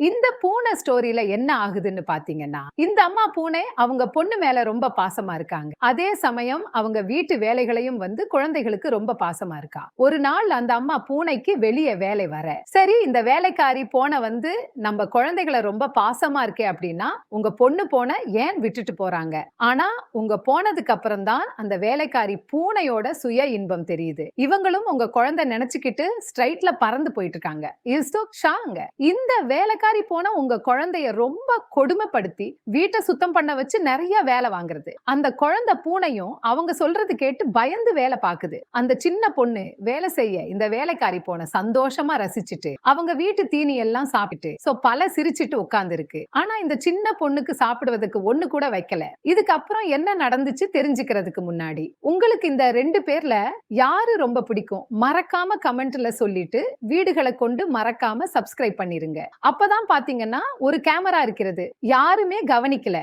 இந்த பூனை ஸ்டோரியில என்ன ஆகுதுன்னு பாத்தீங்கன்னா, இந்த அம்மா பூனை அவங்க பொண்ணு மேல ரொம்ப பாசமா இருக்காங்க. அதே சமயம் அவங்க வீட்டு வேலைகளையும் குழந்தைகளுக்கு ரொம்ப பாசமா இருக்கா. ஒரு நாள் அந்த அம்மா பூனைக்கு வெளியே வேலை வர, சரி இந்த வேலைக்காரி பூனை நம்ம குழந்தைகளை ரொம்ப பாசமா இருக்கே அப்படின்னா, உங்க பொண்ணு பூனை ஏன் விட்டுட்டு போறாங்க? ஆனா உங்க போனதுக்கு அப்புறம் தான் அந்த வேலைக்காரி பூனையோட சுய இன்பம் தெரியுது. இவங்களும் உங்க குழந்தை நினைச்சுக்கிட்டு ஸ்ட்ரைட்ல பறந்து போயிட்டு இருக்காங்க. இந்த வேலைக்காரி போனா உங்க குழந்தைய ரொம்ப கொடுமைப்படுத்தி வீட்டை சுத்தம் பண்ண வச்சு நிறைய வேலை வாங்குறது. அந்த குழந்தை பூனையும் அவங்க சொல்றது கேட்டு பயந்து வேலை பாக்குது. அந்த சின்ன பொண்ணு வேலை செய்ய இந்த வேலைக்காரி போன சந்தோஷமா ரசிச்சுட்டு அவங்க வீட்டு தீனி எல்லாம் சாப்பிட்டு பல சிரிச்சிட்டு உட்கார்ந்து இருக்கு. ஆனா இந்த சின்ன பொண்ணுக்கு சாப்பிடுவதற்கு ஒண்ணு கூட வைக்கல. இதுக்கப்புறம் என்ன நடந்துச்சு தெரிஞ்சுக்கிறதுக்கு முன்னாடி உங்களுக்கு இந்த 2 பேர்ல யாரு ரொம்ப பிடிக்கும் மறக்காம கமெண்ட்ல சொல்லிட்டு வீடுகளை கொண்டு மறக்காம சப்ஸ்கிரைப் பண்ணிருங்க. அப்பதான் பாத்தீங்கன்னா ஒரு கேமரா இருக்கிறது, யாருமே கவனிக்கல.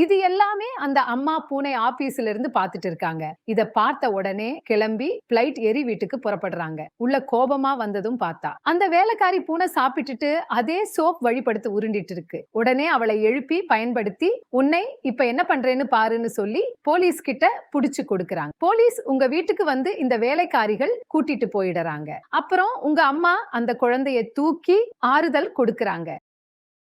இது எல்லாமே அந்த அம்மா பூனை ஆபீஸ்ல இருந்து பாத்துட்டு இருக்காங்க. இத பார்த்த உடனே கிளம்பி பிளைட் ஏறி வீட்டுக்கு புறப்படுறாங்க. உள்ள கோபமா வந்ததும் பார்த்தா அந்த வேலைக்காரி பூனை சாப்பிட்டுட்டு அதே சோப் வழிபடுத்து உருண்டிட்டு இருக்கு. உடனே அவளை எழுப்பி பயன்படுத்தி உன்னை இப்ப என்ன பண்றேன்னு பாருன்னு சொல்லி போலீஸ் கிட்ட புடிச்சு கொடுக்கறாங்க. போலீஸ் உங்க வீட்டுக்கு இந்த வேலைக்காரிகள் கூட்டிட்டு போயிடுறாங்க. அப்புறம் உங்க அம்மா அந்த குழந்தைய தூக்கி ஆறுதல் கொடுக்கறாங்க.